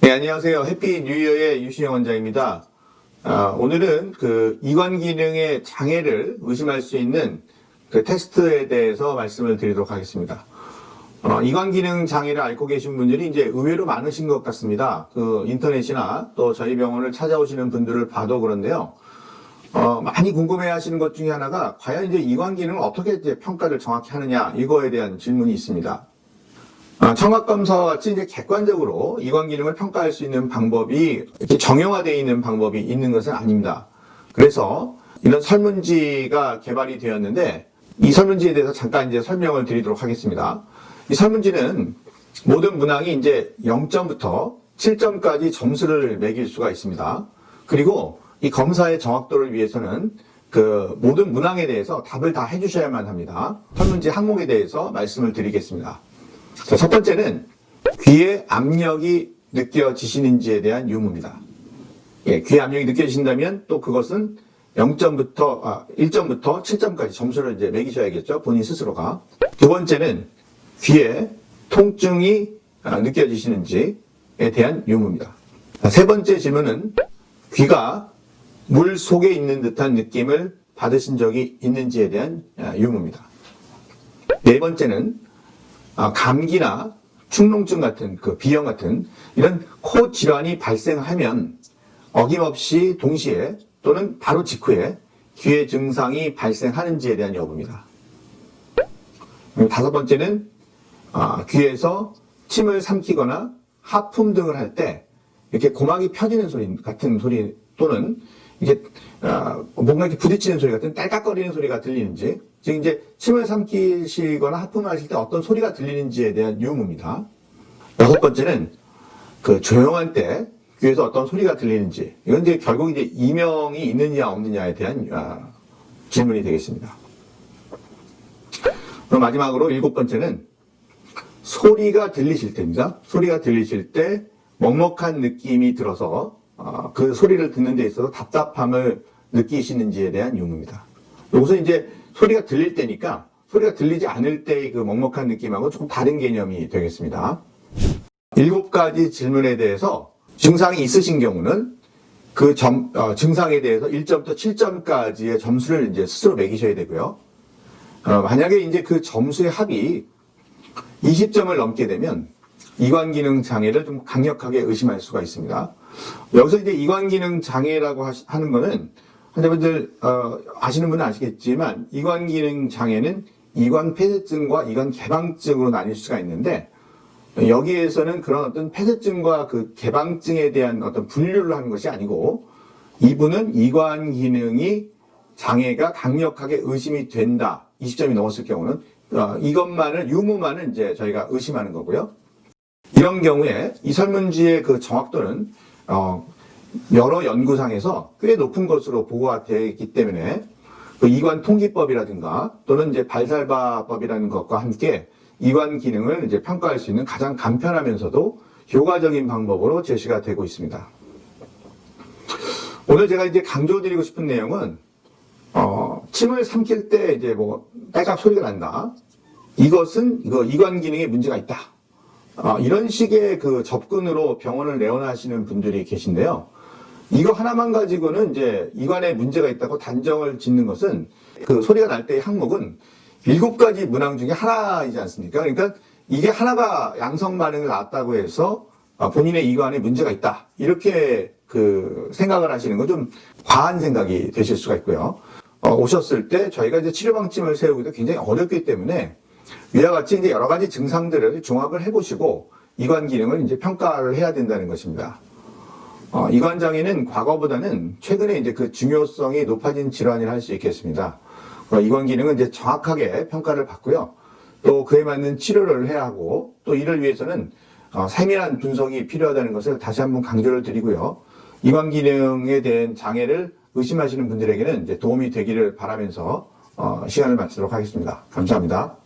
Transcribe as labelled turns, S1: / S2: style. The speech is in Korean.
S1: 네, 안녕하세요. 해피 뉴 이어의 유신영 원장입니다. 오늘은 그 이관 기능의 장애를 의심할 수 있는 그 테스트에 대해서 말씀을 드리도록 하겠습니다. 이관 기능 장애를 앓고 계신 분들이 이제 의외로 많으신 것 같습니다. 그 인터넷이나 또 저희 병원을 찾아오시는 분들을 봐도 그런데요. 많이 궁금해 하시는 것 중에 하나가 과연 이제 이관 기능을 어떻게 이제 평가를 정확히 하느냐, 이거에 대한 질문이 있습니다. 청각검사와 같이 이제 객관적으로 이관 기능을 평가할 수 있는 방법이 이렇게 정형화되어 있는 방법이 있는 것은 아닙니다. 그래서 이런 설문지가 개발이 되었는데 이 설문지에 대해서 잠깐 이제 설명을 드리도록 하겠습니다. 이 설문지는 모든 문항이 이제 0점부터 7점까지 점수를 매길 수가 있습니다. 그리고 이 검사의 정확도를 위해서는 그 모든 문항에 대해서 답을 다 해주셔야만 합니다. 설문지 항목에 대해서 말씀을 드리겠습니다. 자, 첫 번째는 귀에 압력이 느껴지시는지에 대한 유무입니다. 귀에 압력이 느껴지신다면 또 그것은 1점부터 7점까지 점수를 이제 매기셔야겠죠. 본인 스스로가. 두 번째는 귀에 통증이 느껴지시는지에 대한 유무입니다. 자, 세 번째 질문은 귀가 물 속에 있는 듯한 느낌을 받으신 적이 있는지에 대한 유무입니다. 네 번째는 감기나 축농증 같은 그 비염 같은 이런 코 질환이 발생하면 어김없이 동시에 또는 바로 직후에 귀의 증상이 발생하는지에 대한 여부입니다. 다섯 번째는 귀에서 침을 삼키거나 하품 등을 할 때 이렇게 고막이 펴지는 소리 같은 소리 또는 이게 뭔가 이렇게 부딪히는 소리 같은 딸깍거리는 소리가 들리는지, 즉 이제 침을 삼키시거나 하품하실 때 어떤 소리가 들리는지에 대한 유무입니다. 여섯 번째는 그 조용할 때 귀에서 어떤 소리가 들리는지, 이건 이제 결국 이제 이명이 있느냐 없느냐에 대한 질문이 되겠습니다. 그럼 마지막으로 일곱 번째는 소리가 들리실 때입니다. 소리가 들리실 때 먹먹한 느낌이 들어서 그 소리를 듣는 데 있어서 답답함을 느끼시는지에 대한 유무입니다. 여기서 이제 소리가 들릴 때니까 소리가 들리지 않을 때의 그 먹먹한 느낌하고 조금 다른 개념이 되겠습니다. 7가지 질문에 대해서 증상이 있으신 경우는 그 증상에 대해서 1점부터 7점까지의 점수를 이제 스스로 매기셔야 되고요. 만약에 이제 그 점수의 합이 20점을 넘게 되면 이관 기능 장애를 좀 강력하게 의심할 수가 있습니다. 여기서 이제 이관 기능 장애라고 하는 거는 환자분들 아시는 분은 아시겠지만 이관 기능 장애는 이관 폐쇄증과 이관 개방증으로 나뉠 수가 있는데, 여기에서는 그런 어떤 폐쇄증과 그 개방증에 대한 어떤 분류를 하는 것이 아니고, 이분은 이관 기능이 장애가 강력하게 의심이 된다. 20점이 넘었을 경우는 이것만을 유무만을 이제 저희가 의심하는 거고요. 이런 경우에 이 설문지의 그 정확도는 여러 연구상에서 꽤 높은 것으로 보고가 되어 있기 때문에 그 이관 통기법이라든가 또는 이제 발살바법이라는 것과 함께 이관 기능을 이제 평가할 수 있는 가장 간편하면서도 효과적인 방법으로 제시가 되고 있습니다. 오늘 제가 이제 강조드리고 싶은 내용은 침을 삼킬 때 이제 뭐 딸깍 소리가 난다. 이것은 이관 기능에 문제가 있다. 이런 식의 그 접근으로 병원을 내원하시는 분들이 계신데요. 이거 하나만 가지고는 이제 이관에 문제가 있다고 단정을 짓는 것은 그 소리가 날 때의 항목은 7가지 문항 중에 하나이지 않습니까? 그러니까 이게 하나가 양성 반응을 낳았다고 해서 본인의 이관에 문제가 있다. 이렇게 그 생각을 하시는 건 좀 과한 생각이 되실 수가 있고요. 오셨을 때 저희가 이제 치료 방침을 세우기도 굉장히 어렵기 때문에 위와 같이 이제 여러 가지 증상들을 종합을 해보시고 이관 기능을 이제 평가를 해야 된다는 것입니다. 이관 장애는 과거보다는 최근에 이제 그 중요성이 높아진 질환이라 할 수 있겠습니다. 이관 기능은 이제 정확하게 평가를 받고요. 또 그에 맞는 치료를 해야 하고, 또 이를 위해서는 세밀한 분석이 필요하다는 것을 다시 한번 강조를 드리고요. 이관 기능에 대한 장애를 의심하시는 분들에게는 이제 도움이 되기를 바라면서 시간을 마치도록 하겠습니다. 감사합니다.